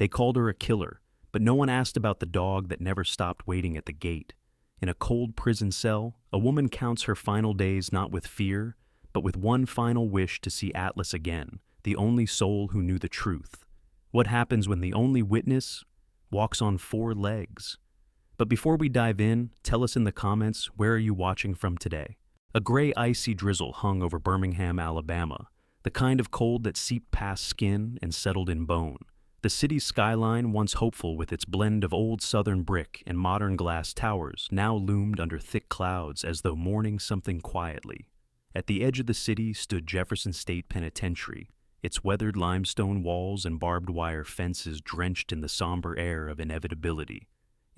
They called her a killer, but no one asked about the dog that never stopped waiting at the gate. In a cold prison cell, a woman counts her final days not with fear, but with one final wish to see Atlas again, the only soul who knew the truth. What happens when the only witness walks on four legs? But before we dive in, tell us in the comments, where are you watching from today? A gray icy drizzle hung over Birmingham, Alabama, the kind of cold that seeped past skin and settled in bone. The city's skyline, once hopeful with its blend of old southern brick and modern glass towers, now loomed under thick clouds as though mourning something quietly. At the edge of the city stood Jefferson State Penitentiary, its weathered limestone walls and barbed wire fences drenched in the somber air of inevitability.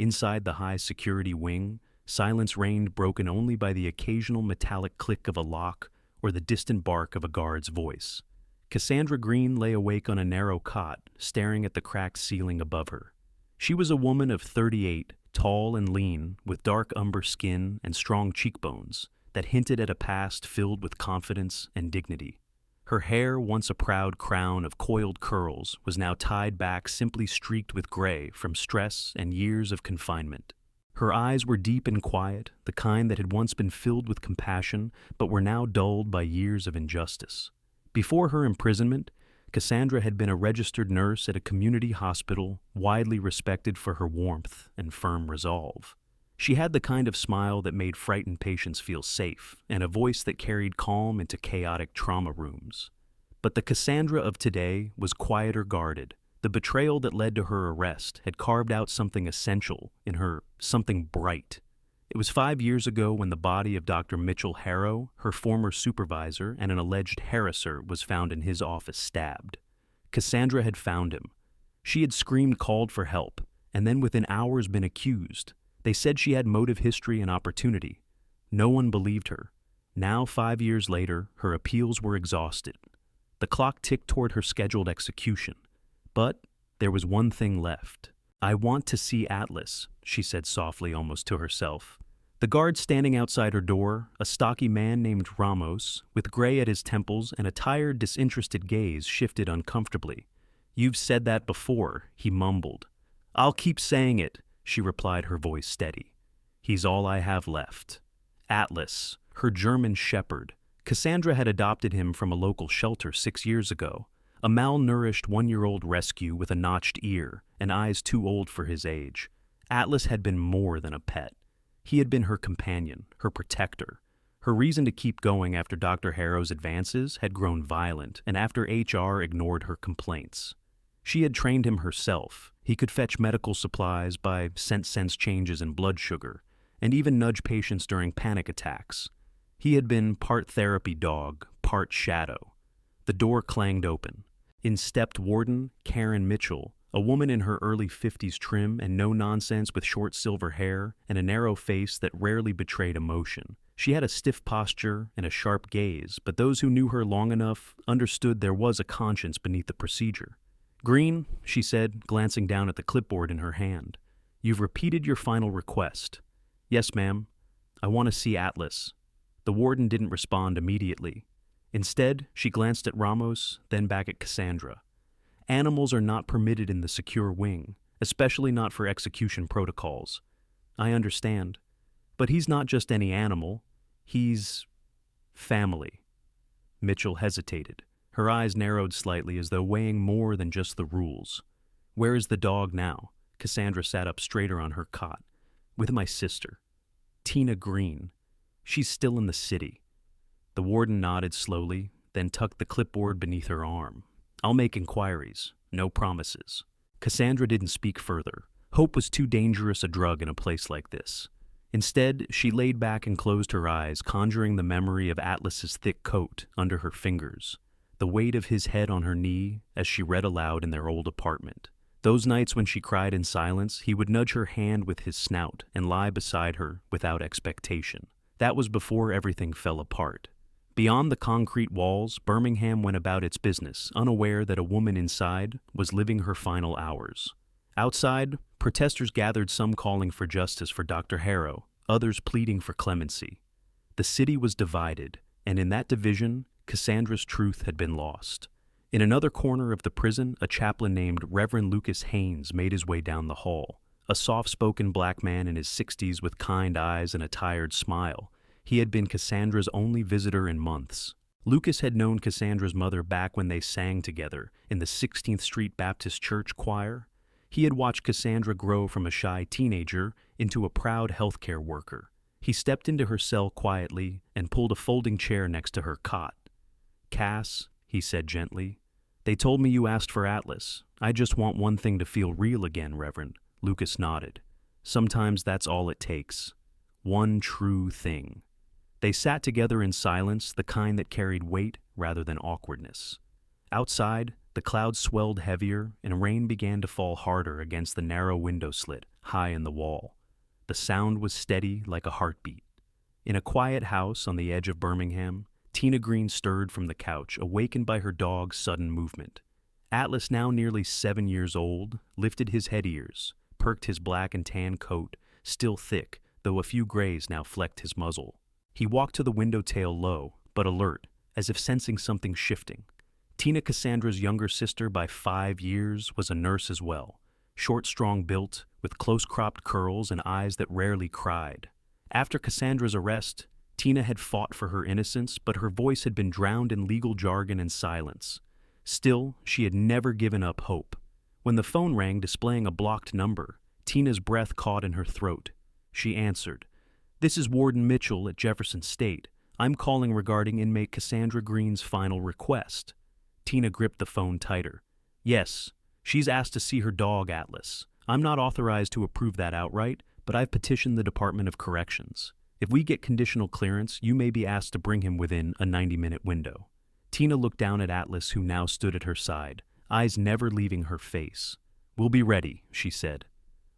Inside the high-security wing, silence reigned, broken only by the occasional metallic click of a lock or the distant bark of a guard's voice. Cassandra Green lay awake on a narrow cot, staring at the cracked ceiling above her. She was a woman of 38, tall and lean, with dark umber skin and strong cheekbones that hinted at a past filled with confidence and dignity. Her hair, once a proud crown of coiled curls, was now tied back, simply streaked with gray from stress and years of confinement. Her eyes were deep and quiet, the kind that had once been filled with compassion but were now dulled by years of injustice. Before her imprisonment, Cassandra had been a registered nurse at a community hospital, widely respected for her warmth and firm resolve. She had the kind of smile that made frightened patients feel safe, and a voice that carried calm into chaotic trauma rooms. But the Cassandra of today was quieter, guarded. The betrayal that led to her arrest had carved out something essential in her, something bright. It was 5 years ago when the body of Dr. Mitchell Harrow, her former supervisor and an alleged harasser, was found in his office stabbed. Cassandra had found him. She had screamed, called for help, and then within hours been accused. They said she had motive, history, and opportunity. No one believed her. Now, 5 years later, her appeals were exhausted. The clock ticked toward her scheduled execution. But there was one thing left. "I want to see Atlas," she said softly, almost to herself. The guard standing outside her door, a stocky man named Ramos, with gray at his temples and a tired, disinterested gaze, shifted uncomfortably. "You've said that before," he mumbled. "I'll keep saying it," she replied, her voice steady. "He's all I have left." Atlas, her German shepherd. Cassandra had adopted him from a local shelter 6 years ago, a malnourished 1-year-old rescue with a notched ear and eyes too old for his age. Atlas had been more than a pet. He had been her companion, her protector. Her reason to keep going after Dr. Harrow's advances had grown violent, and after HR ignored her complaints. She had trained him herself. He could fetch medical supplies, buy sense changes in blood sugar, and even nudge patients during panic attacks. He had been part therapy dog, part shadow. The door clanged open. In stepped Warden Karen Mitchell, a woman in her early 50s, trim and no-nonsense, with short silver hair and a narrow face that rarely betrayed emotion. She had a stiff posture and a sharp gaze, but those who knew her long enough understood there was a conscience beneath the procedure. "Green," she said, glancing down at the clipboard in her hand, "you've repeated your final request." "Yes, ma'am. I want to see Atlas." The warden didn't respond immediately. Instead, she glanced at Ramos, then back at Cassandra. "Animals are not permitted in the secure wing, especially not for execution protocols." "I understand. But he's not just any animal. He's family." Mitchell hesitated. Her eyes narrowed slightly, as though weighing more than just the rules. "Where is the dog now?" Cassandra sat up straighter on her cot. "With my sister, Tina Green. She's still in the city." The warden nodded slowly, then tucked the clipboard beneath her arm. "I'll make inquiries. No promises." Cassandra didn't speak further. Hope was too dangerous a drug in a place like this. Instead, she laid back and closed her eyes, conjuring the memory of Atlas's thick coat under her fingers, the weight of his head on her knee as she read aloud in their old apartment. Those nights when she cried in silence, he would nudge her hand with his snout and lie beside her without expectation. That was before everything fell apart. Beyond the concrete walls, Birmingham went about its business, unaware that a woman inside was living her final hours. Outside, protesters gathered, some calling for justice for Dr. Harrow, others pleading for clemency. The city was divided, and in that division, Cassandra's truth had been lost. In another corner of the prison, a chaplain named Reverend Lucas Haynes made his way down the hall. A soft-spoken black man in his 60s with kind eyes and a tired smile. He had been Cassandra's only visitor in months. Lucas had known Cassandra's mother back when they sang together in the 16th Street Baptist Church choir. He had watched Cassandra grow from a shy teenager into a proud healthcare worker. He stepped into her cell quietly and pulled a folding chair next to her cot. "Cass," he said gently, "they told me you asked for Atlas. I just want one thing to feel real again, Reverend." Lucas nodded. "Sometimes that's all it takes. One true thing." They sat together in silence, the kind that carried weight rather than awkwardness. Outside, the clouds swelled heavier and rain began to fall harder against the narrow window slit high in the wall. The sound was steady like a heartbeat. In a quiet house on the edge of Birmingham, Tina Green stirred from the couch, awakened by her dog's sudden movement. Atlas, now nearly 7 years old, lifted his head ears, perked his black and tan coat, still thick, though a few grays now flecked his muzzle. He walked to the window tail low, but alert, as if sensing something shifting. Tina, Cassandra's younger sister by 5 years, was a nurse as well, short, strong built, with close-cropped curls and eyes that rarely cried. After Cassandra's arrest, Tina had fought for her innocence, but her voice had been drowned in legal jargon and silence. Still, she had never given up hope. When the phone rang displaying a blocked number, Tina's breath caught in her throat. She answered. "This is Warden Mitchell at Jefferson State. I'm calling regarding inmate Cassandra Green's final request." Tina gripped the phone tighter. "Yes, she's asked to see her dog, Atlas. I'm not authorized to approve that outright, but I've petitioned the Department of Corrections. If we get conditional clearance, you may be asked to bring him within a 90-minute window." Tina looked down at Atlas, who now stood at her side, eyes never leaving her face. "We'll be ready," she said.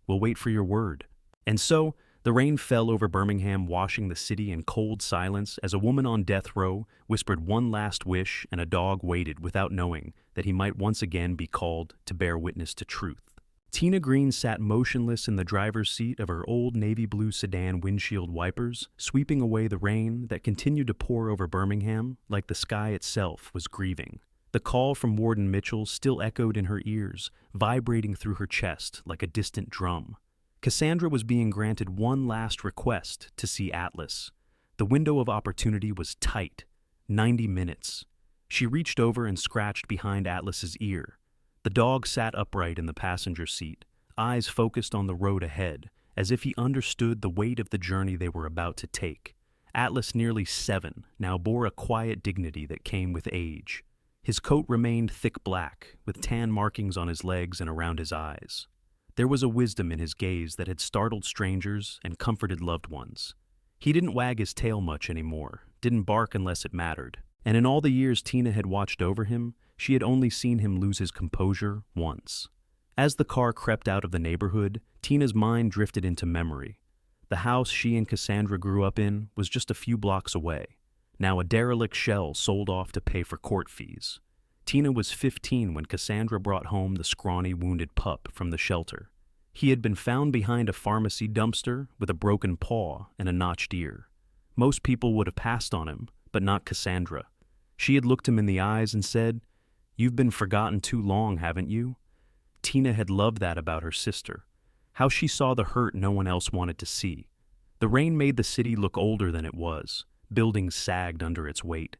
"We'll wait for your word." And so, the rain fell over Birmingham, washing the city in cold silence as a woman on death row whispered one last wish and a dog waited without knowing that he might once again be called to bear witness to truth. Tina Green sat motionless in the driver's seat of her old navy blue sedan windshield wipers, sweeping away the rain that continued to pour over Birmingham like the sky itself was grieving. The call from Warden Mitchell still echoed in her ears, vibrating through her chest like a distant drum. Cassandra was being granted one last request to see Atlas. The window of opportunity was tight, 90 minutes. She reached over and scratched behind Atlas's ear. The dog sat upright in the passenger seat, eyes focused on the road ahead, as if he understood the weight of the journey they were about to take. Atlas, nearly 7, now bore a quiet dignity that came with age. His coat remained thick black, with tan markings on his legs and around his eyes. There was a wisdom in his gaze that had startled strangers and comforted loved ones. He didn't wag his tail much anymore, didn't bark unless it mattered, and in all the years Tina had watched over him, she had only seen him lose his composure once. As the car crept out of the neighborhood, Tina's mind drifted into memory. The house she and Cassandra grew up in was just a few blocks away, now a derelict shell sold off to pay for court fees. Tina was 15 when Cassandra brought home the scrawny, wounded pup from the shelter. He had been found behind a pharmacy dumpster with a broken paw and a notched ear. Most people would have passed on him, but not Cassandra. She had looked him in the eyes and said, "You've been forgotten too long, haven't you?" Tina had loved that about her sister, how she saw the hurt no one else wanted to see. The rain made the city look older than it was. Buildings sagged under its weight.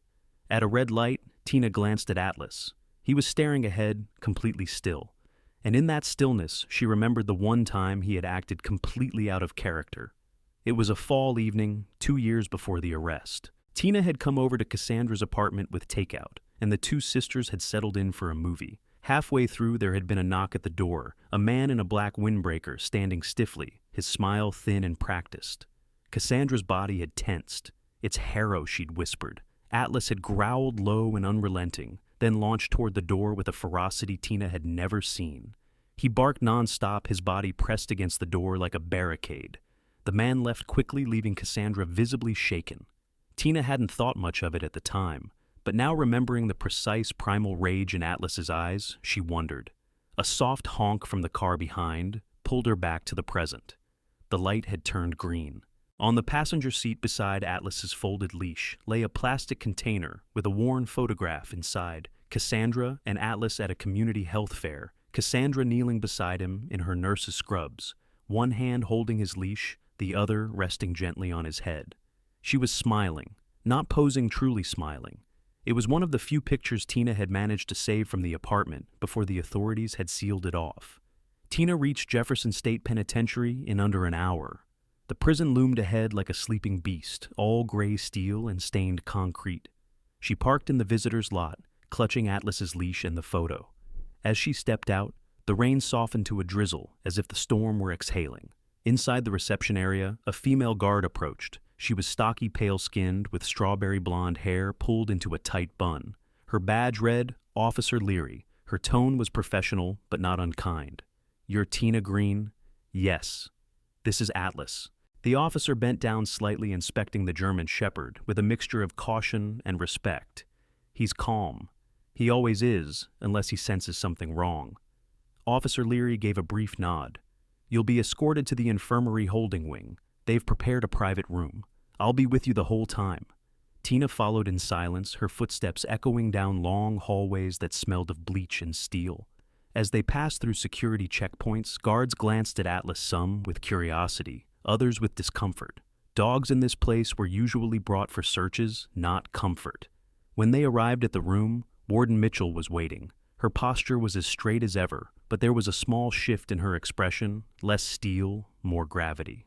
At a red light, Tina glanced at Atlas. He was staring ahead, completely still. And in that stillness, she remembered the one time he had acted completely out of character. It was a fall evening, 2 years before the arrest. Tina had come over to Cassandra's apartment with takeout, and the two sisters had settled in for a movie. Halfway through, there had been a knock at the door, a man in a black windbreaker standing stiffly, his smile thin and practiced. Cassandra's body had tensed. "It's Harrow," she'd whispered. Atlas had growled low and unrelenting, then launched toward the door with a ferocity Tina had never seen. He barked nonstop, his body pressed against the door like a barricade. The man left quickly, leaving Cassandra visibly shaken. Tina hadn't thought much of it at the time, but now remembering the precise primal rage in Atlas's eyes, she wondered. A soft honk from the car behind pulled her back to the present. The light had turned green. On the passenger seat beside Atlas's folded leash lay a plastic container with a worn photograph inside, Cassandra and Atlas at a community health fair, Cassandra kneeling beside him in her nurse's scrubs, one hand holding his leash, the other resting gently on his head. She was smiling, not posing truly smiling. It was one of the few pictures Tina had managed to save from the apartment before the authorities had sealed it off. Tina reached Jefferson State Penitentiary in under an hour. The prison loomed ahead like a sleeping beast, all gray steel and stained concrete. She parked in the visitor's lot, clutching Atlas's leash and the photo. As she stepped out, the rain softened to a drizzle, as if the storm were exhaling. Inside the reception area, a female guard approached. She was stocky, pale-skinned, with strawberry blonde hair pulled into a tight bun. Her badge read, Officer Leary. Her tone was professional, but not unkind. "You're Tina Green?" "Yes." "This is Atlas." The officer bent down slightly, inspecting the German shepherd with a mixture of caution and respect. "He's calm. He always is, unless he senses something wrong." Officer Leary gave a brief nod. "You'll be escorted to the infirmary holding wing. They've prepared a private room. I'll be with you the whole time." Tina followed in silence, her footsteps echoing down long hallways that smelled of bleach and steel. As they passed through security checkpoints, guards glanced at Atlas, some with curiosity, others with discomfort. Dogs in this place were usually brought for searches, not comfort. When they arrived at the room, Warden Mitchell was waiting. Her posture was as straight as ever, but there was a small shift in her expression, less steel, more gravity.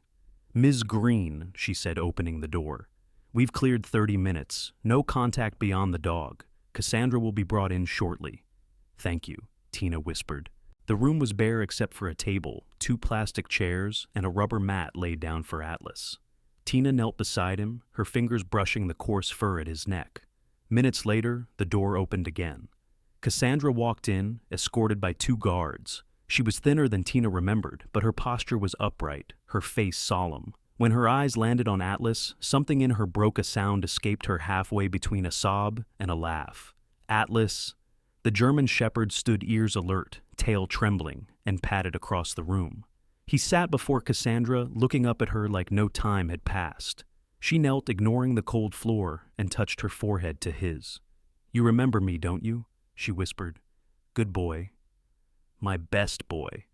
"Ms. Green," she said, opening the door. "We've cleared 30 minutes. No contact beyond the dog. Cassandra will be brought in shortly." "Thank you," Tina whispered. The room was bare except for a table, 2 plastic chairs, and a rubber mat laid down for Atlas. Tina knelt beside him, her fingers brushing the coarse fur at his neck. Minutes later, the door opened again. Cassandra walked in, escorted by 2 guards. She was thinner than Tina remembered, but her posture was upright, her face solemn. When her eyes landed on Atlas, something in her broke. A sound escaped her halfway between a sob and a laugh. "Atlas." The German shepherd stood, ears alert, tail trembling, and padded across the room. He sat before Cassandra, looking up at her like no time had passed. She knelt, ignoring the cold floor, and touched her forehead to his. "You remember me, don't you?" she whispered. "Good boy. My best boy."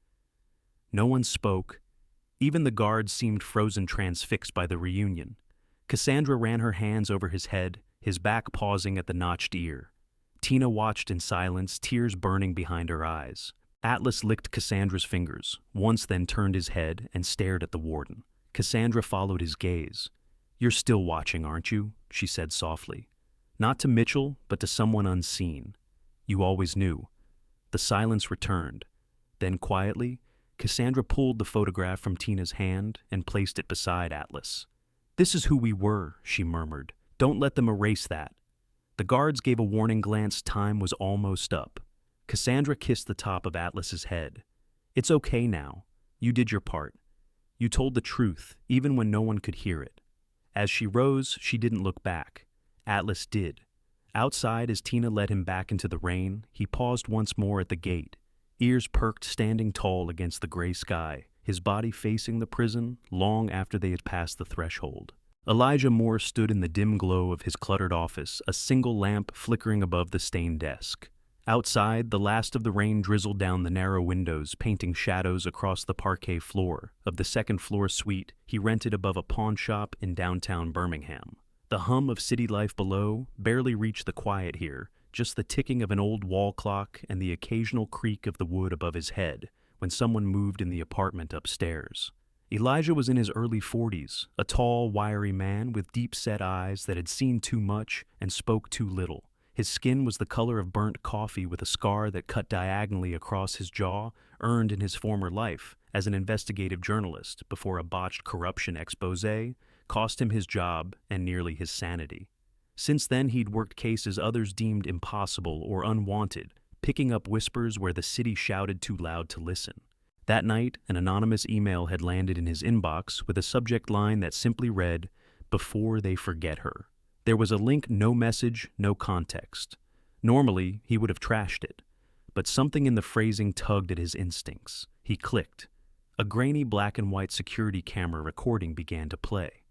No one spoke. Even the guards seemed frozen, transfixed by the reunion. Cassandra ran her hands over his head, his back pausing at the notched ear. Tina watched in silence, tears burning behind her eyes. Atlas licked Cassandra's fingers, once, then turned his head and stared at the warden. Cassandra followed his gaze. "You're still watching, aren't you?" she said softly. Not to Mitchell, but to someone unseen. "You always knew." The silence returned. Then quietly, Cassandra pulled the photograph from Tina's hand and placed it beside Atlas. "This is who we were," she murmured. "Don't let them erase that." The guards gave a warning glance. Time was almost up. Cassandra kissed the top of Atlas's head. "It's okay now. You did your part. You told the truth, even when no one could hear it." As she rose, she didn't look back. Atlas did. Outside, as Tina led him back into the rain, he paused once more at the gate, ears perked, standing tall against the gray sky, his body facing the prison long after they had passed the threshold. Elijah Moore stood in the dim glow of his cluttered office, a single lamp flickering above the stained desk. Outside, the last of the rain drizzled down the narrow windows, painting shadows across the parquet floor of the second-floor suite he rented above a pawn shop in downtown Birmingham. The hum of city life below barely reached the quiet here, just the ticking of an old wall clock and the occasional creak of the wood above his head when someone moved in the apartment upstairs. Elijah was in his early 40s, a tall, wiry man with deep-set eyes that had seen too much and spoke too little. His skin was the color of burnt coffee, with a scar that cut diagonally across his jaw, earned in his former life as an investigative journalist before a botched corruption exposé cost him his job and nearly his sanity. Since then, he'd worked cases others deemed impossible or unwanted, picking up whispers where the city shouted too loud to listen. That night, an anonymous email had landed in his inbox with a subject line that simply read, "Before they forget her." There was a link, no message, no context. Normally, he would have trashed it, but something in the phrasing tugged at his instincts. He clicked. A grainy black and white security camera recording began to play.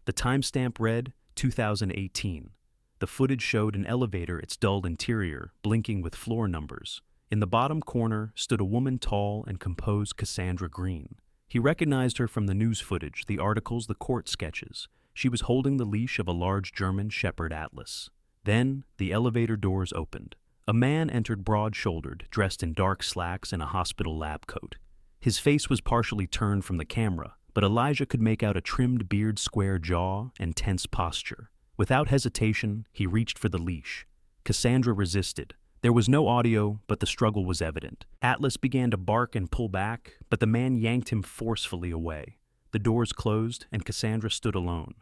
The timestamp read 2018. The footage showed an elevator, its dull interior, blinking with floor numbers. In the bottom corner stood a woman tall and composed Cassandra Green. He recognized her from the news footage, the articles, the court sketches. She was holding the leash of a large German Shepherd Atlas. Then, the elevator doors opened. A man entered broad-shouldered, dressed in dark slacks and a hospital lab coat. His face was partially turned from the camera, but Elijah could make out a trimmed beard, square jaw, and tense posture. Without hesitation, he reached for the leash. Cassandra resisted. There was no audio, but the struggle was evident. Atlas began to bark and pull back, but the man yanked him forcefully away. The doors closed, and Cassandra stood alone.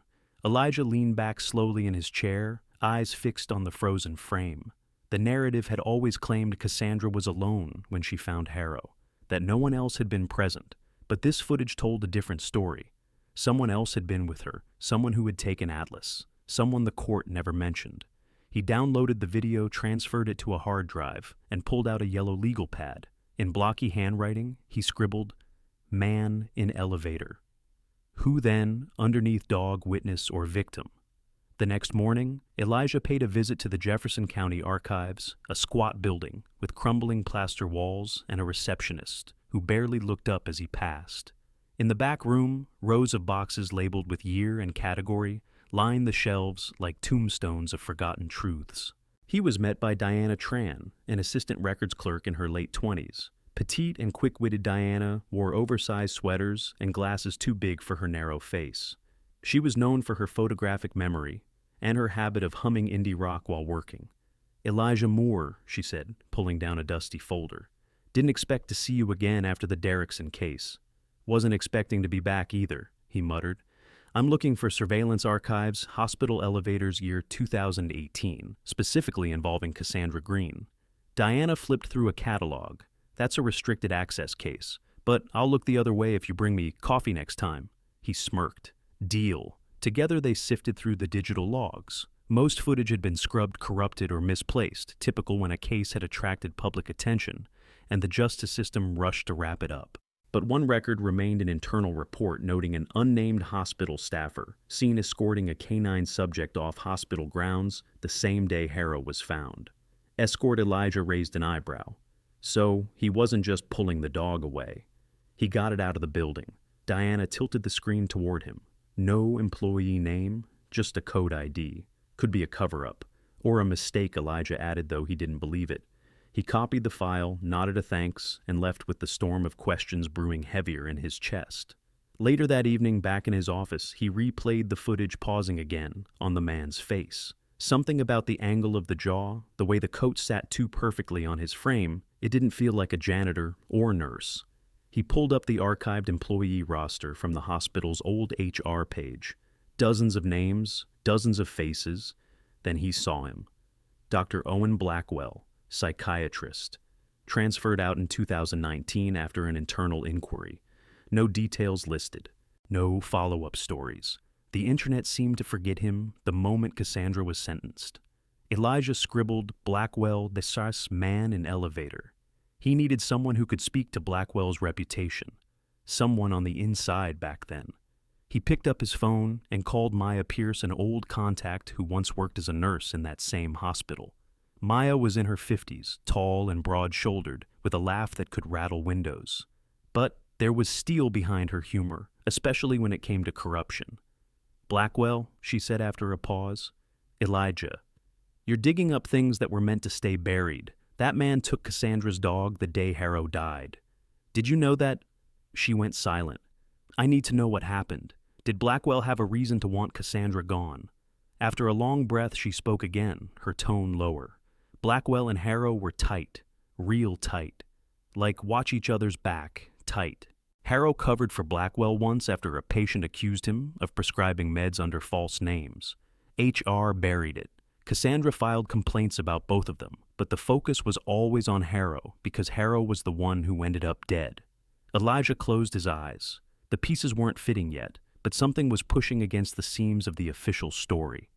Elijah leaned back slowly in his chair, eyes fixed on the frozen frame. The narrative had always claimed Cassandra was alone when she found Harrow, that no one else had been present, but this footage told a different story. Someone else had been with her, someone who had taken Atlas, someone the court never mentioned. He downloaded the video, transferred it to a hard drive, and pulled out a yellow legal pad. In blocky handwriting, he scribbled, "Man in elevator." Who then, underneath dog, witness, or victim? The next morning, Elijah paid a visit to the Jefferson County Archives, a squat building with crumbling plaster walls and a receptionist who barely looked up as he passed. In the back room, rows of boxes labeled with year and category lined the shelves like tombstones of forgotten truths. He was met by Diana Tran, an assistant records clerk in her late 20s. Petite and quick-witted Diana wore oversized sweaters and glasses too big for her narrow face. She was known for her photographic memory and her habit of humming indie rock while working. "Elijah Moore," she said, pulling down a dusty folder. "Didn't expect to see you again after the Derrickson case." "Wasn't expecting to be back either," he muttered. "I'm looking for surveillance archives, hospital elevators year 2018, specifically involving Cassandra Green." Diana flipped through a catalog. "That's a restricted access case, but I'll look the other way if you bring me coffee next time." He smirked. "Deal." Together they sifted through the digital logs. Most footage had been scrubbed, corrupted, or misplaced, typical when a case had attracted public attention, and the justice system rushed to wrap it up. But one record remained an internal report noting an unnamed hospital staffer seen escorting a canine subject off hospital grounds the same day Harrow was found. Escort Elijah raised an eyebrow. So he wasn't just pulling the dog away. He got it out of the building. Diana tilted the screen toward him. No employee name, just a code ID. Could be a cover-up. Or a mistake, Elijah added, though he didn't believe it. He copied the file, nodded a thanks, and left with the storm of questions brewing heavier in his chest. Later that evening, back in his office, he replayed the footage, pausing again on the man's face. Something about the angle of the jaw, the way the coat sat too perfectly on his frame, it didn't feel like a janitor or nurse. He pulled up the archived employee roster from the hospital's old HR page. Dozens of names, dozens of faces. Then he saw him. Dr. Owen Blackwell, psychiatrist. Transferred out in 2019 after an internal inquiry. No details listed. No follow-up stories. The internet seemed to forget him the moment Cassandra was sentenced. Elijah scribbled, "Blackwell, this man in elevator." He needed someone who could speak to Blackwell's reputation. Someone on the inside back then. He picked up his phone and called Maya Pierce, an old contact who once worked as a nurse in that same hospital. Maya was in her 50s, tall and broad-shouldered, with a laugh that could rattle windows. But there was steel behind her humor, especially when it came to corruption. "Blackwell," she said after a pause. "Elijah, you're digging up things that were meant to stay buried. That man took Cassandra's dog the day Harrow died. Did you know that?" She went silent. "I need to know what happened. Did Blackwell have a reason to want Cassandra gone?" After a long breath, she spoke again, her tone lower. "Blackwell and Harrow were tight, real tight. Like watch each other's back, tight. Harrow covered for Blackwell once after a patient accused him of prescribing meds under false names. HR buried it. Cassandra filed complaints about both of them, but the focus was always on Harrow because Harrow was the one who ended up dead." Elijah closed his eyes. The pieces weren't fitting yet, but something was pushing against the seams of the official story.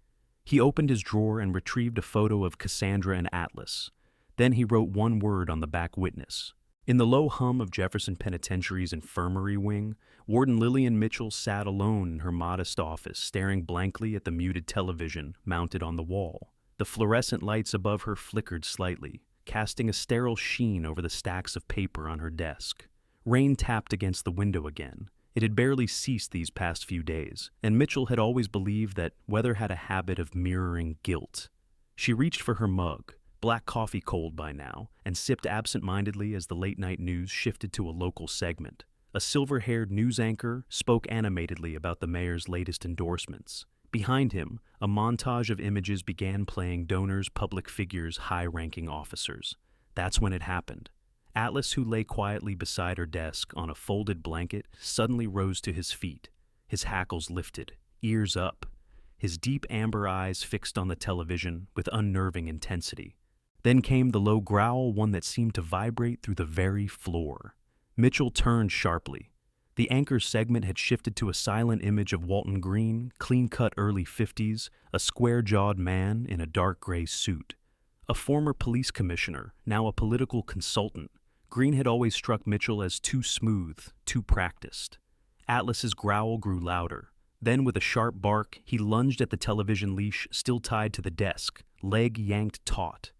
He opened his drawer and retrieved a photo of Cassandra and Atlas. Then he wrote one word on the back witness. In the low hum of Jefferson Penitentiary's infirmary wing, Warden Lillian Mitchell sat alone in her modest office, staring blankly at the muted television mounted on the wall. The fluorescent lights above her flickered slightly, casting a sterile sheen over the stacks of paper on her desk. Rain tapped against the window again. It had barely ceased these past few days, and Mitchell had always believed that weather had a habit of mirroring guilt. She reached for her mug, black coffee cold by now, and sipped absent-mindedly as the late-night news shifted to a local segment. A silver-haired news anchor spoke animatedly about the mayor's latest endorsements. Behind him, a montage of images began playing donors, public figures, high-ranking officers. That's when it happened. Atlas, who lay quietly beside her desk on a folded blanket, suddenly rose to his feet. His hackles lifted, ears up, his deep amber eyes fixed on the television with unnerving intensity. Then came the low growl, one that seemed to vibrate through the very floor. Mitchell turned sharply. The anchor's segment had shifted to a silent image of Walton Green, clean-cut early 50s, a square-jawed man in a dark gray suit. A former police commissioner, now a political consultant, Green had always struck Mitchell as too smooth, too practiced. Atlas's growl grew louder. Then, with a sharp bark, he lunged at the television leash still tied to the desk, leg yanked taut.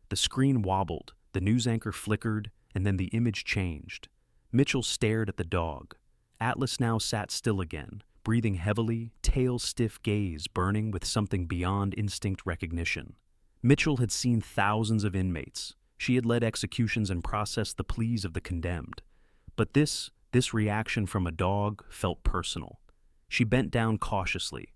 The screen wobbled, the news anchor flickered, and then the image changed. Mitchell stared at the dog. Atlas now sat still again, breathing heavily, tail-stiff gaze burning with something beyond instinct recognition. Mitchell had seen thousands of inmates. She had led executions and processed the pleas of the condemned. But this reaction from a dog felt personal. She bent down cautiously.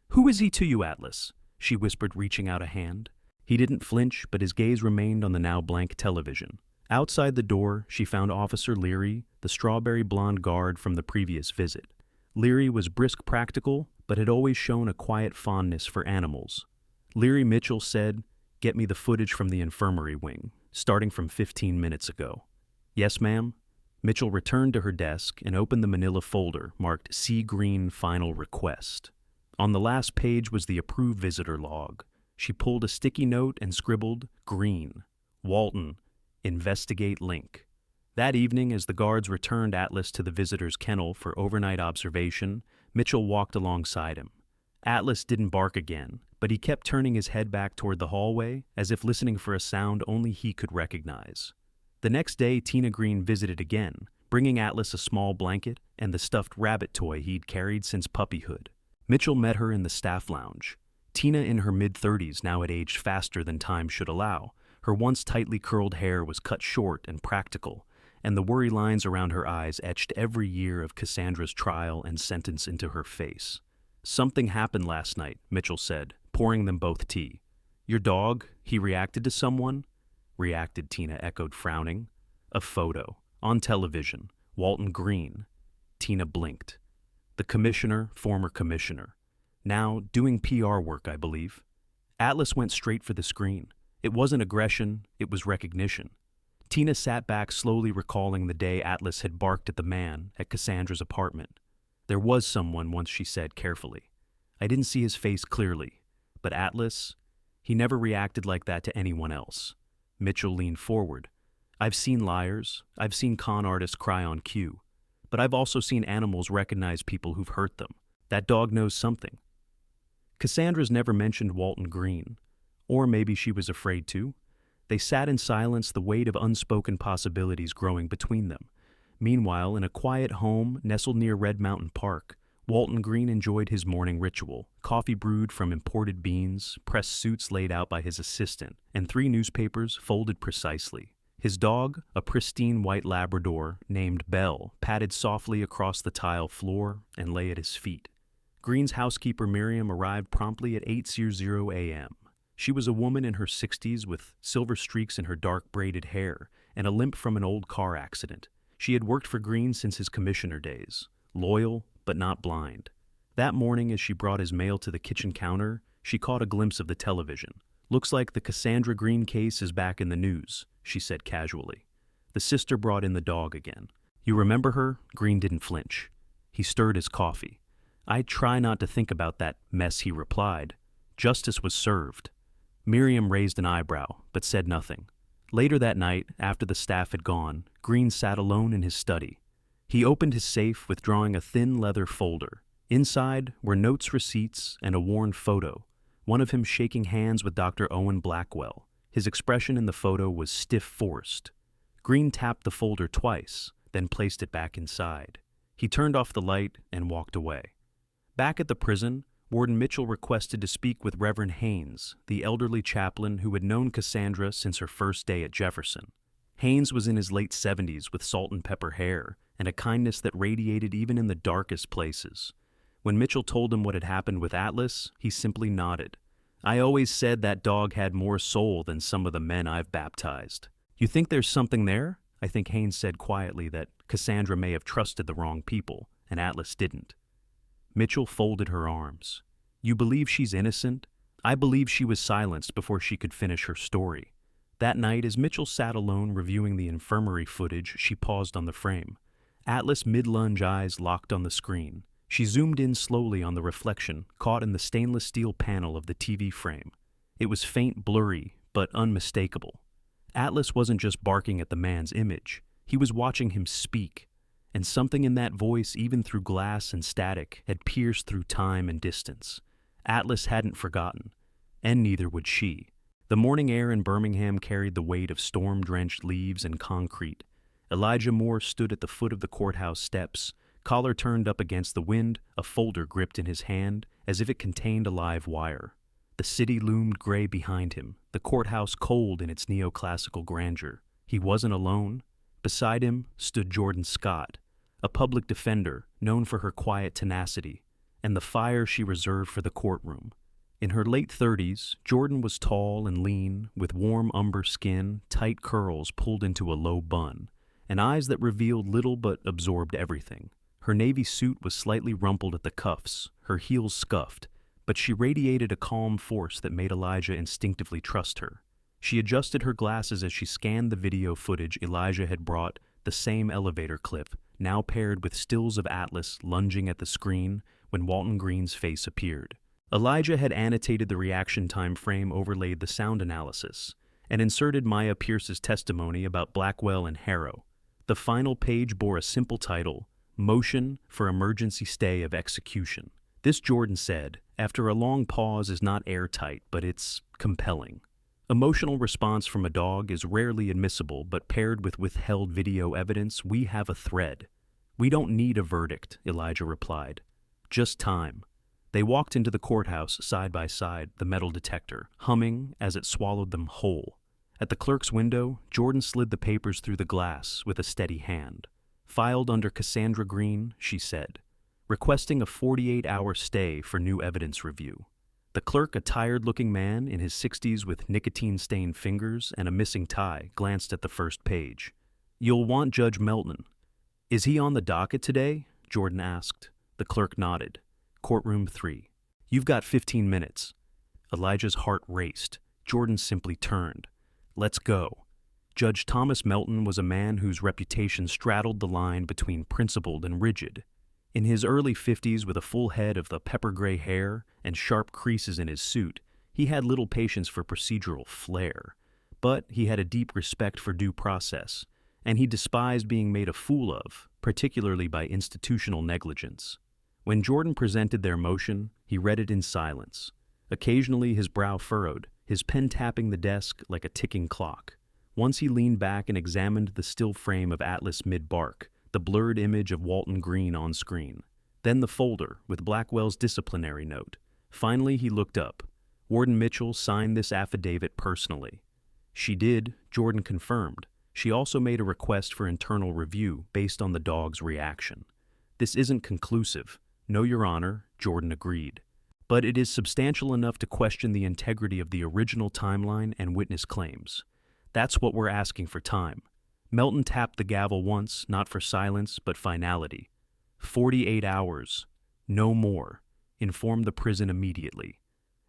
"Who is he to you, Atlas?" she whispered, reaching out a hand. He didn't flinch, but his gaze remained on the now blank television. Outside the door, she found Officer Leary, the strawberry blonde guard from the previous visit. Leary was brisk practical, but had always shown a quiet fondness for animals. Leary Mitchell said, "Get me the footage from the infirmary wing, starting from 15 minutes ago." "Yes, ma'am." Mitchell returned to her desk and opened the manila folder marked C. Green Final Request. On the last page was the approved visitor log. She pulled a sticky note and scribbled, "Green, Walton, investigate link." That evening, as the guards returned Atlas to the visitor's kennel for overnight observation, Mitchell walked alongside him. Atlas didn't bark again, but he kept turning his head back toward the hallway, as if listening for a sound only he could recognize. The next day, Tina Green visited again, bringing Atlas a small blanket and the stuffed rabbit toy he'd carried since puppyhood. Mitchell met her in the staff lounge. Tina, in her mid-30s, now had aged faster than time should allow. Her once tightly curled hair was cut short and practical, and the worry lines around her eyes etched every year of Cassandra's trial and sentence into her face. "Something happened last night," Mitchell said, pouring them both tea. "Your dog, he reacted to someone?" "Reacted," Tina echoed, frowning. "A photo. On television. Walton Green." Tina blinked. "The commissioner, former commissioner. Now doing PR work, I believe." Atlas went straight for the screen. It wasn't aggression, it was recognition. Tina sat back, slowly recalling the day Atlas had barked at the man at Cassandra's apartment. "There was someone once," she said carefully. "I didn't see his face clearly, but Atlas, he never reacted like that to anyone else." Mitchell leaned forward. "I've seen liars, I've seen con artists cry on cue, but I've also seen animals recognize people who've hurt them. That dog knows something." Cassandra's never mentioned Walton Green, or maybe she was afraid to. They sat in silence, the weight of unspoken possibilities growing between them. Meanwhile, in a quiet home nestled near Red Mountain Park, Walton Green enjoyed his morning ritual: coffee brewed from imported beans, pressed suits laid out by his assistant, and 3 newspapers folded precisely. His dog, a pristine white Labrador named Belle, padded softly across the tile floor and lay at his feet. Green's housekeeper Miriam arrived promptly at 8:00 a.m. She was a woman in her 60s with silver streaks in her dark braided hair and a limp from an old car accident. She had worked for Green since his commissioner days, loyal but not blind. That morning, as she brought his mail to the kitchen counter, she caught a glimpse of the television. "Looks like the Cassandra Green case is back in the news," she said casually. The sister brought in the dog again. "You remember her?" Green didn't flinch. He stirred his coffee. "I try not to think about that mess," he replied. "Justice was served." Miriam raised an eyebrow, but said nothing. Later that night, after the staff had gone, Green sat alone in his study. He opened his safe, withdrawing a thin leather folder. Inside were notes, receipts, and a worn photo, one of him shaking hands with Dr. Owen Blackwell. His expression in the photo was stiff-forced. Green tapped the folder twice, then placed it back inside. He turned off the light and walked away. Back at the prison, Warden Mitchell requested to speak with Reverend Haynes, the elderly chaplain who had known Cassandra since her first day at Jefferson. Haynes was in his late 70s with salt and pepper hair and a kindness that radiated even in the darkest places. When Mitchell told him what had happened with Atlas, he simply nodded. "I always said that dog had more soul than some of the men I've baptized." "You think there's something there?" I think Haynes said quietly that Cassandra may have trusted the wrong people, and Atlas didn't. Mitchell folded her arms. "You believe she's innocent? I believe she was silenced before she could finish her story." That night, as Mitchell sat alone reviewing the infirmary footage, she paused on the frame. Atlas' mid-lunge eyes locked on the screen. She zoomed in slowly on the reflection, caught in the stainless steel panel of the TV frame. It was faint, blurry, but unmistakable. Atlas wasn't just barking at the man's image. He was watching him speak. And something in that voice, even through glass and static, had pierced through time and distance. Atlas hadn't forgotten, and neither would she. The morning air in Birmingham carried the weight of storm-drenched leaves and concrete. Elijah Moore stood at the foot of the courthouse steps, collar turned up against the wind, a folder gripped in his hand, as if it contained a live wire. The city loomed gray behind him, the courthouse cold in its neoclassical grandeur. He wasn't alone. Beside him stood Jordan Scott, a public defender known for her quiet tenacity and the fire she reserved for the courtroom. In her late 30s, Jordan was tall and lean, with warm umber skin, tight curls pulled into a low bun, and eyes that revealed little but absorbed everything. Her navy suit was slightly rumpled at the cuffs, her heels scuffed, but she radiated a calm force that made Elijah instinctively trust her. She adjusted her glasses as she scanned the video footage Elijah had brought, the same elevator clip, now paired with stills of Atlas lunging at the screen when Walton Green's face appeared. Elijah had annotated the reaction time frame, overlaid the sound analysis, and inserted Maya Pierce's testimony about Blackwell and Harrow. The final page bore a simple title, "Motion for Emergency Stay of Execution." This, Jordan said, after a long pause, is not airtight, but it's compelling. Emotional response from a dog is rarely admissible, but paired with withheld video evidence, we have a thread. "We don't need a verdict," Elijah replied. "Just time." They walked into the courthouse side by side, the metal detector, humming as it swallowed them whole. At the clerk's window, Jordan slid the papers through the glass with a steady hand. "Filed under Cassandra Green," she said, "requesting a 48-hour stay for new evidence review." The clerk, a tired-looking man in his 60s with nicotine-stained fingers and a missing tie, glanced at the first page. "You'll want Judge Melton." "Is he on the docket today?" Jordan asked. The clerk nodded. "Courtroom 3. You've got 15 minutes. Elijah's heart raced. Jordan simply turned. "Let's go." Judge Thomas Melton was a man whose reputation straddled the line between principled and rigid. In his early 50s, with a full head of the pepper-gray hair and sharp creases in his suit, he had little patience for procedural flair. But he had a deep respect for due process, and he despised being made a fool of, particularly by institutional negligence. When Jordan presented their motion, he read it in silence. Occasionally his brow furrowed, his pen tapping the desk like a ticking clock. Once he leaned back and examined the still frame of Atlas mid-bark, the blurred image of Walton Green on screen. Then the folder with Blackwell's disciplinary note. Finally he looked up. Warden Mitchell signed this affidavit personally. She did, Jordan confirmed. She also made a request for internal review based on the dog's reaction. "This isn't conclusive." "No, Your Honor," Jordan agreed. "But it is substantial enough to question the integrity of the original timeline and witness claims. That's what we're asking for time." Melton tapped the gavel once, not for silence, but finality. 48 hours. No more. Informed the prison immediately.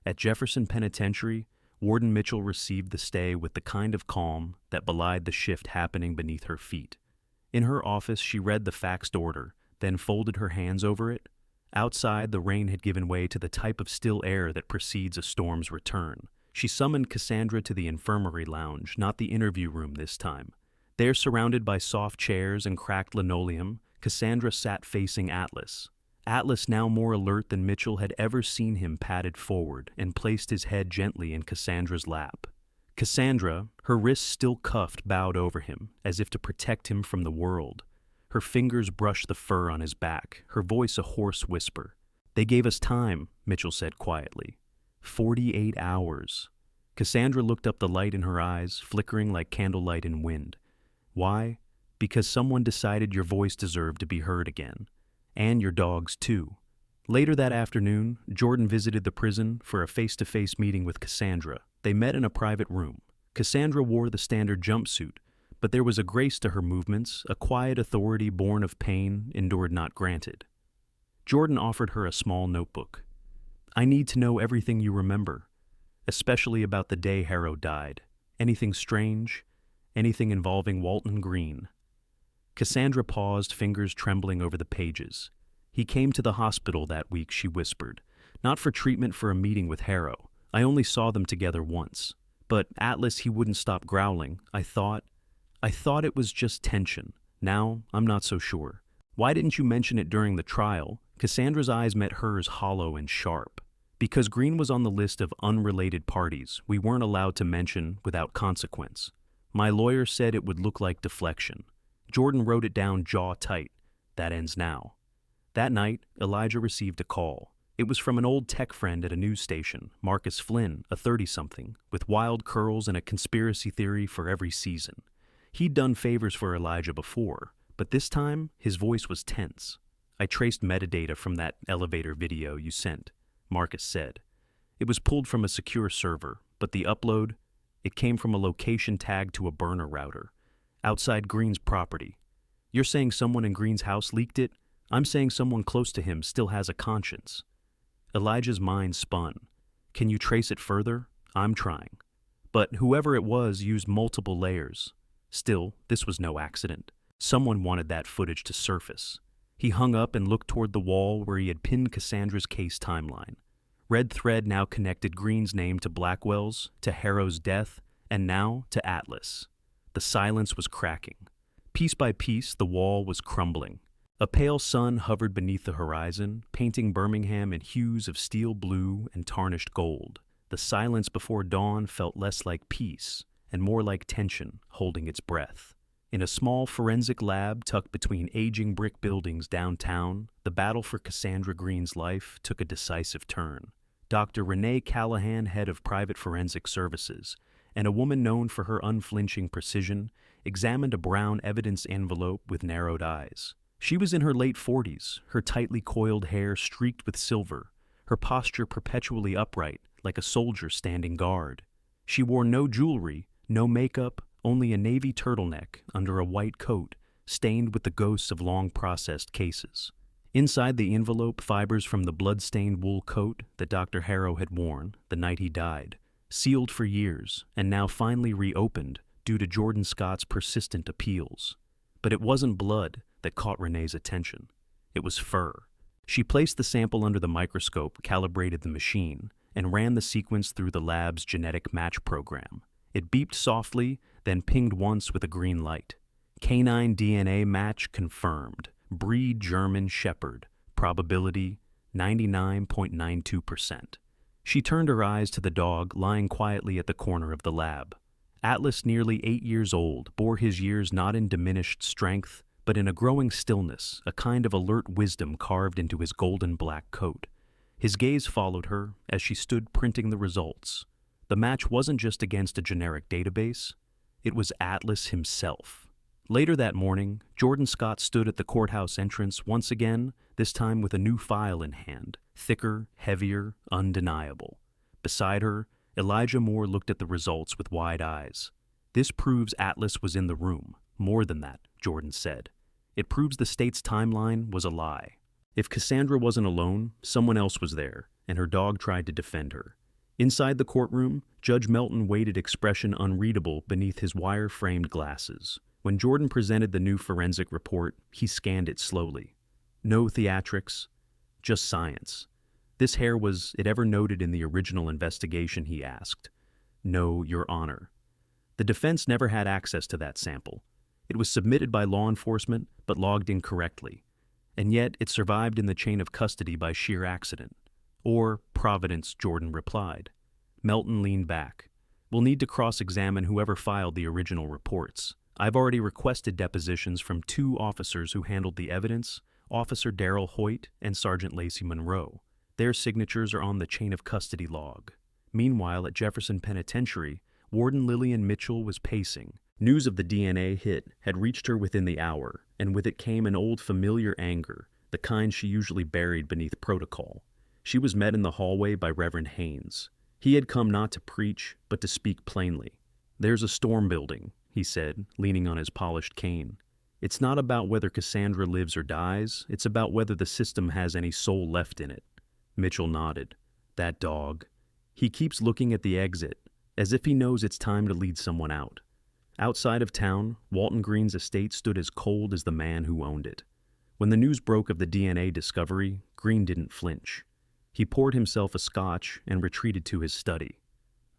At Jefferson Penitentiary, Warden Mitchell received the stay with the kind of calm that belied the shift happening beneath her feet. In her office, she read the faxed order, then folded her hands over it. Outside, the rain had given way to the type of still air that precedes a storm's return. She summoned Cassandra to the infirmary lounge, not the interview room this time. There, surrounded by soft chairs and cracked linoleum, Cassandra sat facing Atlas. Atlas, now more alert than Mitchell had ever seen him, padded forward and placed his head gently in Cassandra's lap. Cassandra, her wrists still cuffed, bowed over him, as if to protect him from the world. Her fingers brushed the fur on his back, her voice a hoarse whisper. "They gave us time," Mitchell said quietly. 48 hours. Cassandra looked up, the light in her eyes flickering like candlelight in wind. Why? Because someone decided your voice deserved to be heard again. And your dog's too. Later that afternoon, Jordan visited the prison for a face-to-face meeting with Cassandra. They met in a private room. Cassandra wore the standard jumpsuit, but there was a grace to her movements, a quiet authority born of pain endured not granted. Jordan offered her a small notebook. "I need to know everything you remember, especially about the day Harrow died. Anything strange, anything involving Walton Green." Cassandra paused, fingers trembling over the pages. "He came to the hospital that week," she whispered. "Not for treatment, for a meeting with Harrow. I only saw them together once. But Atlas, he wouldn't stop growling. I thought it was just tension. Now, I'm not so sure. Why didn't you mention it during the trial?" Cassandra's eyes met hers, hollow and sharp. "Because Green was on the list of unrelated parties we weren't allowed to mention without consequence. My lawyer said it would look like deflection." Jordan wrote it down, jaw tight. "That ends now." That night, Elijah received a call. It was from an old tech friend at a news station, Marcus Flynn, a 30-something, with wild curls and a conspiracy theory for every season. He'd done favors for Elijah before, but this time, his voice was tense. "I traced metadata from that elevator video you sent," Marcus said. "It was pulled from a secure server, but the upload, it came from a location tagged to a burner router, outside Green's property. You're saying someone in Green's house leaked it? I'm saying someone close to him still has a conscience." Elijah's mind spun. "Can you trace it further?" "I'm trying." But whoever it was used multiple layers. Still, this was no accident. Someone wanted that footage to surface. He hung up and looked toward the wall where he had pinned Cassandra's case timeline. Red thread now connected Green's name to Blackwell's, to Harrow's death, and now to Atlas. The silence was cracking. Piece by piece, the wall was crumbling. A pale sun hovered beneath the horizon, painting Birmingham in hues of steel blue and tarnished gold. The silence before dawn felt less like peace and more like tension holding its breath. In a small forensic lab tucked between aging brick buildings downtown, the battle for Cassandra Green's life took a decisive turn. Dr. Renee Callahan, head of private forensic services, and a woman known for her unflinching precision, examined a brown evidence envelope with narrowed eyes. She was in her late 40s, her tightly coiled hair streaked with silver, her posture perpetually upright, like a soldier standing guard. She wore no jewelry, no makeup, only a navy turtleneck under a white coat, stained with the ghosts of long-processed cases. Inside the envelope, fibers from the blood-stained wool coat that Dr. Harrow had worn the night he died, sealed for years, and now finally reopened due to Jordan Scott's persistent appeals. But it wasn't blood that caught Renee's attention. It was fur. She placed the sample under the microscope, calibrated the machine, and ran the sequence through the lab's genetic match program. It beeped softly, then pinged once with a green light. Canine DNA match confirmed. Breed German Shepherd. Probability 99.92%. She turned her eyes to the dog lying quietly at the corner of the lab. Atlas, nearly 8 years old, bore his years not in diminished strength, but in a growing stillness, a kind of alert wisdom carved into his golden black coat. His gaze followed her as she stood printing the results. The match wasn't just against a generic database, it was Atlas himself. Later that morning, Jordan Scott stood at the courthouse entrance once again, this time with a new file in hand, thicker, heavier, undeniable. Beside her, Elijah Moore looked at the results with wide eyes. "This proves Atlas was in the room. More than that," Jordan said. "It proves the state's timeline was a lie. If Cassandra wasn't alone, someone else was there, and her dog tried to defend her." Inside the courtroom, Judge Melton waited, expression unreadable beneath his wire-framed glasses. When Jordan presented the new forensic report, he scanned it slowly. No theatrics, just science. "This hair, was it ever noted in the original investigation?" he asked. "No, Your Honor." The defense never had access to that sample. It was submitted by law enforcement but logged incorrectly, and yet it survived in the chain of custody by sheer accident. Or providence, Jordan replied. Melton leaned back. "We'll need to cross-examine whoever filed the original reports. I've already requested depositions from 2 officers who handled the evidence, Officer Darrell Hoyt and Sergeant Lacey Monroe. Their signatures are on the chain of custody log." Meanwhile, at Jefferson Penitentiary, Warden Lillian Mitchell was pacing. News of the DNA hit had reached her within the hour, and with it came an old familiar anger, the kind she usually buried beneath protocol. She was met in the hallway by Reverend Haynes. He had come not to preach, but to speak plainly. "There's a storm building," he said, leaning on his polished cane. "It's not about whether Cassandra lives or dies, it's about whether the system has any soul left in it." Mitchell nodded. "That dog. He keeps looking at the exit, as if he knows it's time to lead someone out." Outside of town, Walton Green's estate stood as cold as the man who owned it. When the news broke of the DNA discovery, Green didn't flinch. He poured himself a scotch and retreated to his study.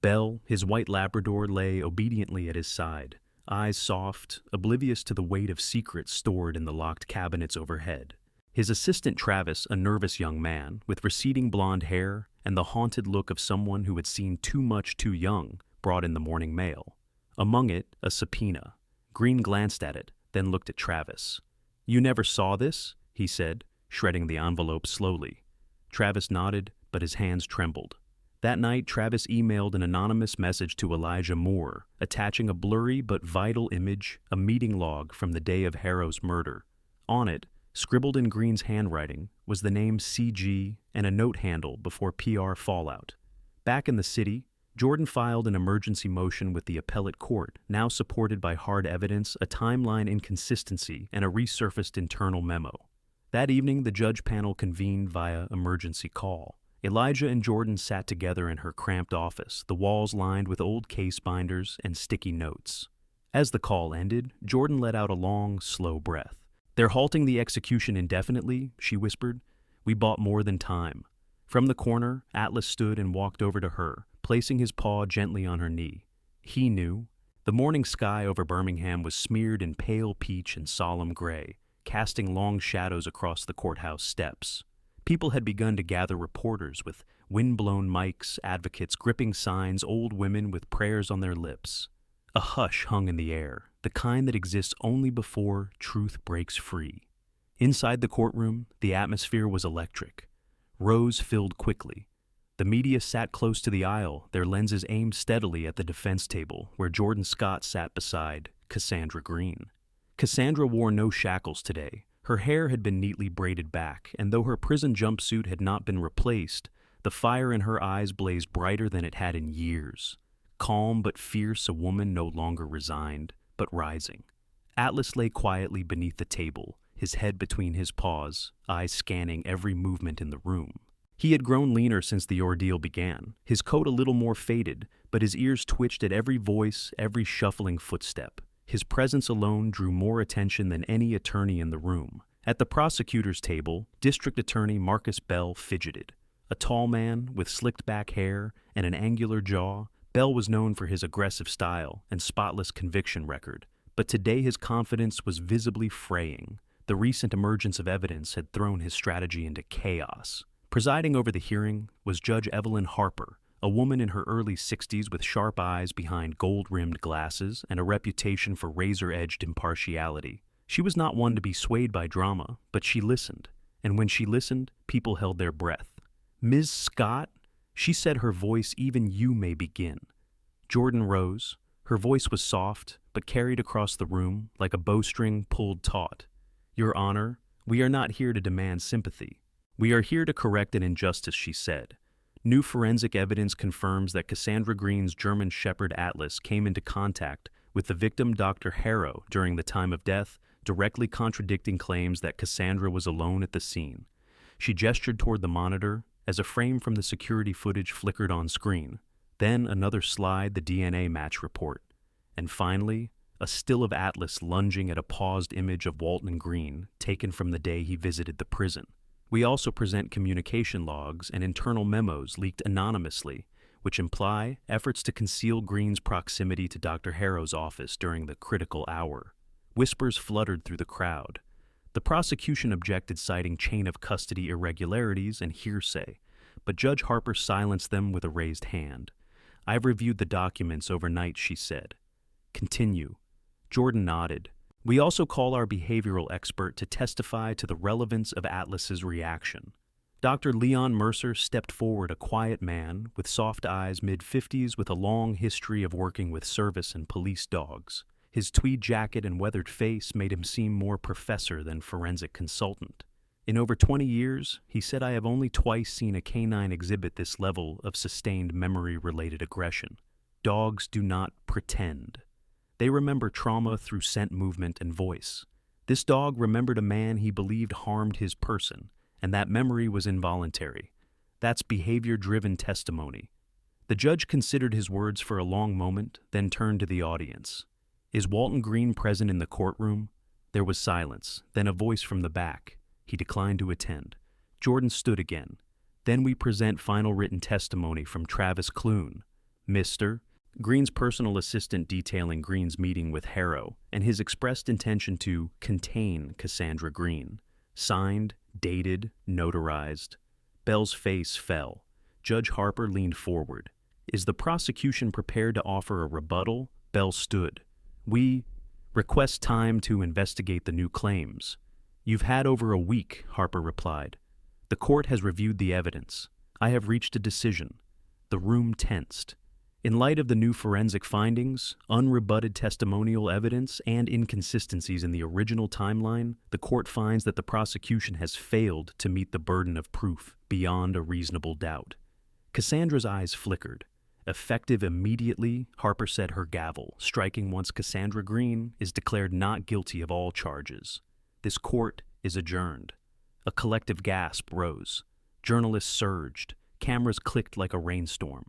Belle, his white Labrador, lay obediently at his side, eyes soft, oblivious to the weight of secrets stored in the locked cabinets overhead. His assistant Travis, a nervous young man, with receding blonde hair and the haunted look of someone who had seen too much too young, brought in the morning mail. Among it, a subpoena. Green glanced at it, then looked at Travis. "You never saw this?" he said, shredding the envelope slowly. Travis nodded, but his hands trembled. That night, Travis emailed an anonymous message to Elijah Moore, attaching a blurry but vital image, a meeting log from the day of Harrow's murder. On it, scribbled in Green's handwriting, was the name CG and a note handle before PR fallout. Back in the city, Jordan filed an emergency motion with the appellate court, now supported by hard evidence, a timeline inconsistency, and a resurfaced internal memo. That evening, the judge panel convened via emergency call. Elijah and Jordan sat together in her cramped office, the walls lined with old case binders and sticky notes. As the call ended, Jordan let out a long, slow breath. "They're halting the execution indefinitely," she whispered. "We bought more than time." From the corner, Atlas stood and walked over to her, placing his paw gently on her knee. He knew. The morning sky over Birmingham was smeared in pale peach and solemn gray, casting long shadows across the courthouse steps. People had begun to gather, reporters with wind-blown mics, advocates gripping signs, old women with prayers on their lips. A hush hung in the air, the kind that exists only before truth breaks free. Inside the courtroom, the atmosphere was electric. Rows filled quickly. The media sat close to the aisle, their lenses aimed steadily at the defense table, where Jordan Scott sat beside Cassandra Green. Cassandra wore no shackles today. Her hair had been neatly braided back, and though her prison jumpsuit had not been replaced, the fire in her eyes blazed brighter than it had in years. Calm but fierce, a woman no longer resigned, but rising. Atlas lay quietly beneath the table, his head between his paws, eyes scanning every movement in the room. He had grown leaner since the ordeal began, his coat a little more faded, but his ears twitched at every voice, every shuffling footstep. His presence alone drew more attention than any attorney in the room. At the prosecutor's table, District Attorney Marcus Bell fidgeted. A tall man with slicked back hair and an angular jaw, Bell was known for his aggressive style and spotless conviction record, but today his confidence was visibly fraying. The recent emergence of evidence had thrown his strategy into chaos. Presiding over the hearing was Judge Evelyn Harper, a woman in her early 60s with sharp eyes behind gold-rimmed glasses and a reputation for razor-edged impartiality. She was not one to be swayed by drama, but she listened, and when she listened, people held their breath. "Ms. Scott," she said, her voice, "even you may begin." Jordan rose. Her voice was soft, but carried across the room like a bowstring pulled taut. "Your Honor, we are not here to demand sympathy. We are here to correct an injustice," she said. "New forensic evidence confirms that Cassandra Green's German Shepherd Atlas came into contact with the victim Dr. Harrow during the time of death, directly contradicting claims that Cassandra was alone at the scene." She gestured toward the monitor as a frame from the security footage flickered on screen. Then another slide, the DNA match report. And finally, a still of Atlas lunging at a paused image of Walton Green, taken from the day he visited the prison. We also present communication logs and internal memos leaked anonymously, which imply efforts to conceal Green's proximity to Dr. Harrow's office during the critical hour. Whispers fluttered through the crowd. The prosecution objected, citing chain of custody irregularities and hearsay, but Judge Harper silenced them with a raised hand. "I've reviewed the documents overnight," she said. "Continue." Jordan nodded. "We also call our behavioral expert to testify to the relevance of Atlas's reaction." Dr. Leon Mercer stepped forward, a quiet man with soft eyes, mid-50s, with a long history of working with service and police dogs. His tweed jacket and weathered face made him seem more professor than forensic consultant. "In over 20 years, he said, I have only twice seen a canine exhibit this level of sustained memory-related aggression. Dogs do not pretend. They remember trauma through scent, movement, and voice. This dog remembered a man he believed harmed his person, and that memory was involuntary. That's behavior-driven testimony." The judge considered his words for a long moment, then turned to the audience. "Is Walton Green present in the courtroom?" There was silence, then a voice from the back. He declined to attend. Jordan stood again. "Then we present final written testimony from Travis Clune. Mr. Green's personal assistant, detailing Green's meeting with Harrow and his expressed intention to contain Cassandra Green. Signed, dated, notarized." Bell's face fell. Judge Harper leaned forward. "Is the prosecution prepared to offer a rebuttal?" Bell stood. "We request time to investigate the new claims." "You've had over a week," Harper replied. "The court has reviewed the evidence. I have reached a decision." The room tensed. In light of the new forensic findings, unrebutted testimonial evidence, and inconsistencies in the original timeline, the court finds that the prosecution has failed to meet the burden of proof beyond a reasonable doubt. Cassandra's eyes flickered. "Effective immediately," Harper said, her gavel striking once Cassandra Green is declared not guilty of all charges. This court is adjourned. A collective gasp rose. Journalists surged. Cameras clicked like a rainstorm.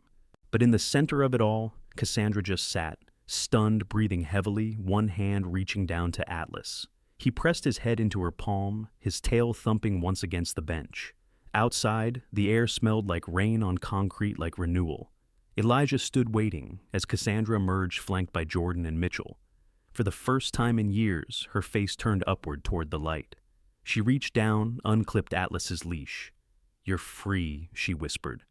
But in the center of it all, Cassandra just sat, stunned, breathing heavily, one hand reaching down to Atlas. He pressed his head into her palm, his tail thumping once against the bench. Outside, the air smelled like rain on concrete, like renewal. Elijah stood waiting as Cassandra emerged, flanked by Jordan and Mitchell. For the first time in years, her face turned upward toward the light. She reached down, unclipped Atlas's leash. "You're free," she whispered.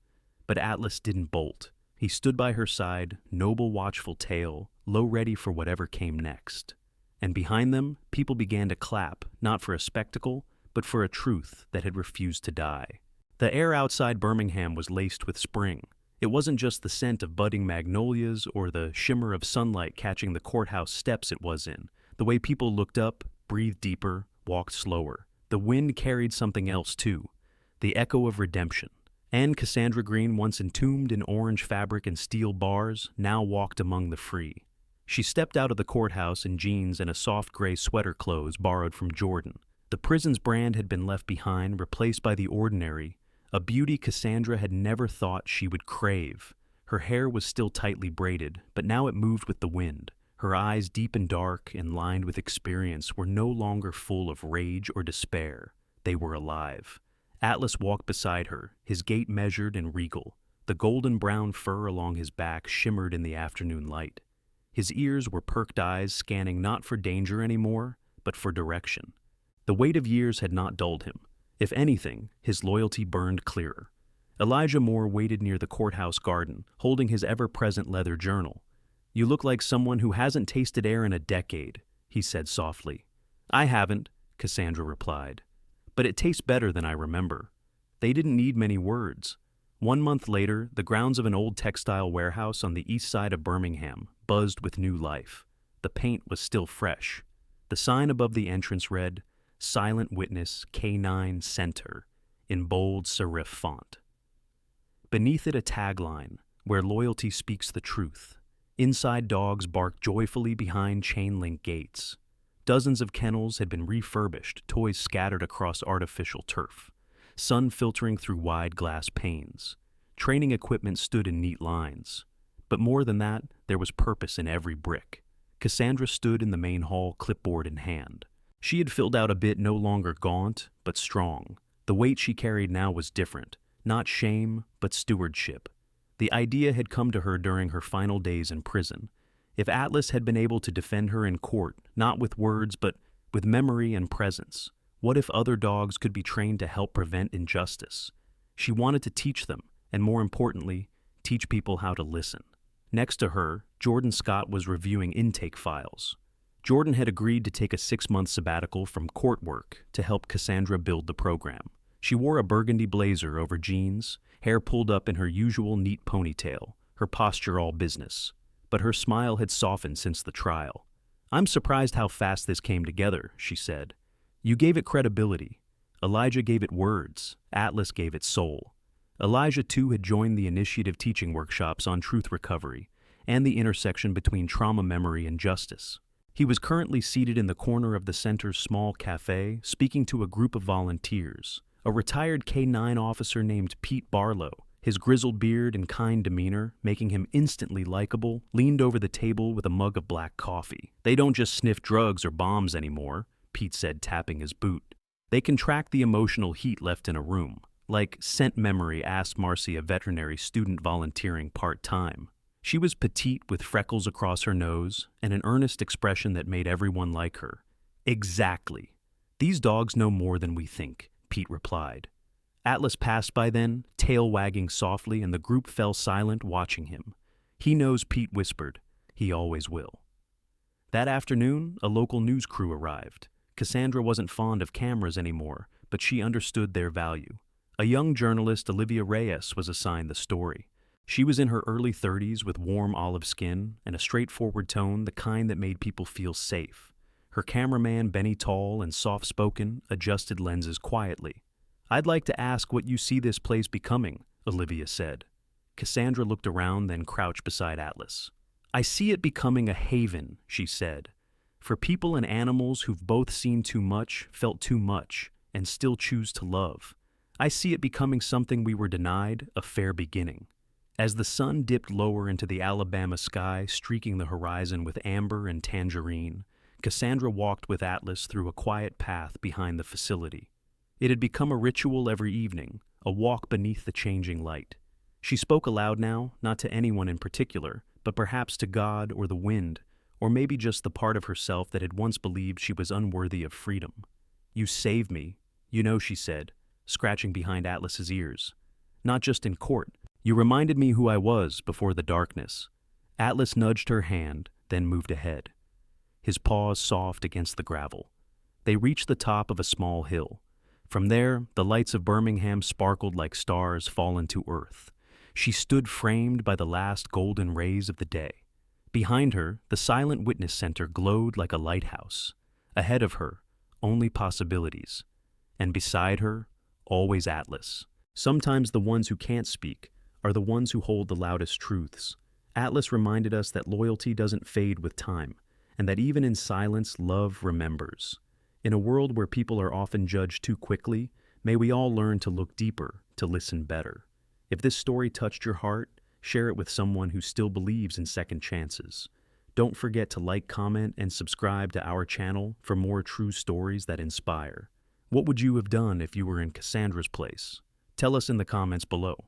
But Atlas didn't bolt. He stood by her side, noble, watchful tail, low, ready for whatever came next. And behind them, people began to clap, not for a spectacle, but for a truth that had refused to die. The air outside Birmingham was laced with spring. It wasn't just the scent of budding magnolias or the shimmer of sunlight catching the courthouse steps it was in. The way people looked up, breathed deeper, walked slower. The wind carried something else too, the echo of redemption. And Cassandra Green, once entombed in orange fabric and steel bars, now walked among the free. She stepped out of the courthouse in jeans and a soft gray sweater, clothes borrowed from Jordan. The prison's brand had been left behind, replaced by the ordinary, a beauty Cassandra had never thought she would crave. Her hair was still tightly braided, but now it moved with the wind. Her eyes, deep and dark and lined with experience, were no longer full of rage or despair. They were alive. Atlas walked beside her, his gait measured and regal. The golden brown fur along his back shimmered in the afternoon light. His ears were perked eyes, scanning not for danger anymore, but for direction. The weight of years had not dulled him. If anything, his loyalty burned clearer. Elijah Moore waited near the courthouse garden, holding his ever-present leather journal. "You look like someone who hasn't tasted air in a decade," he said softly. "I haven't," Cassandra replied. "But it tastes better than I remember." They didn't need many words. 1 month later, the grounds of an old textile warehouse on the east side of Birmingham buzzed with new life. The paint was still fresh. The sign above the entrance read, "Silent Witness K9 Center," in bold serif font. Beneath it, a tagline, "Where loyalty speaks the truth." Inside, dogs barked joyfully behind chain-link gates. Dozens of kennels had been refurbished, toys scattered across artificial turf, sun filtering through wide glass panes. Training equipment stood in neat lines. But more than that, there was purpose in every brick. Cassandra stood in the main hall, clipboard in hand. She had filled out a bit, no longer gaunt, but strong. The weight she carried now was different, not shame, but stewardship. The idea had come to her during her final days in prison. If Atlas had been able to defend her in court, not with words, but with memory and presence, what if other dogs could be trained to help prevent injustice? She wanted to teach them, and more importantly, teach people how to listen. Next to her, Jordan Scott was reviewing intake files. Jordan had agreed to take a 6-month sabbatical from court work to help Cassandra build the program. She wore a burgundy blazer over jeans, hair pulled up in her usual neat ponytail, her posture all business. But her smile had softened since the trial. "I'm surprised how fast this came together," she said. "You gave it credibility. Elijah gave it words. Atlas gave it soul." Elijah, too, had joined the initiative teaching workshops on truth recovery and the intersection between trauma memory and justice. He was currently seated in the corner of the center's small cafe, speaking to a group of volunteers. A retired K-9 officer named Pete Barlow, his grizzled beard and kind demeanor making him instantly likable, leaned over the table with a mug of black coffee. "They don't just sniff drugs or bombs anymore," Pete said, tapping his boot. "They can track the emotional heat left in a room. Like scent memory," asked Marcy, a veterinary student volunteering part-time. She was petite with freckles across her nose and an earnest expression that made everyone like her. "Exactly. These dogs know more than we think," Pete replied. Atlas passed by then, tail wagging softly, and the group fell silent watching him. "He knows," Pete whispered. "He always will." That afternoon, a local news crew arrived. Cassandra wasn't fond of cameras anymore, but she understood their value. A young journalist, Olivia Reyes, was assigned the story. She was in her early 30s with warm olive skin and a straightforward tone, the kind that made people feel safe. Her cameraman, Benny Tall and soft-spoken, adjusted lenses quietly. "I'd like to ask what you see this place becoming," Olivia said. Cassandra looked around, then crouched beside Atlas. "I see it becoming a haven," she said, "for people and animals who've both seen too much, felt too much, and still choose to love. I see it becoming something we were denied, a fair beginning." As the sun dipped lower into the Alabama sky, streaking the horizon with amber and tangerine, Cassandra walked with Atlas through a quiet path behind the facility. It had become a ritual every evening, a walk beneath the changing light. She spoke aloud now, not to anyone in particular, but perhaps to God or the wind, or maybe just the part of herself that had once believed she was unworthy of freedom. "You saved me, you know," she said, scratching behind Atlas's ears. "Not just in court. You reminded me who I was before the darkness." Atlas nudged her hand, then moved ahead, his paws soft against the gravel. They reached the top of a small hill. From there, the lights of Birmingham sparkled like stars fallen to earth. She stood framed by the last golden rays of the day. Behind her, the silent witness center glowed like a lighthouse. Ahead of her, only possibilities. And beside her, always Atlas. Sometimes the ones who can't speak are the ones who hold the loudest truths. Atlas reminded us that loyalty doesn't fade with time, and that even in silence, love remembers. In a world where people are often judged too quickly, may we all learn to look deeper, to listen better. If this story touched your heart, share it with someone who still believes in second chances. Don't forget to like, comment, and subscribe to our channel for more true stories that inspire. What would you have done if you were in Cassandra's place? Tell us in the comments below.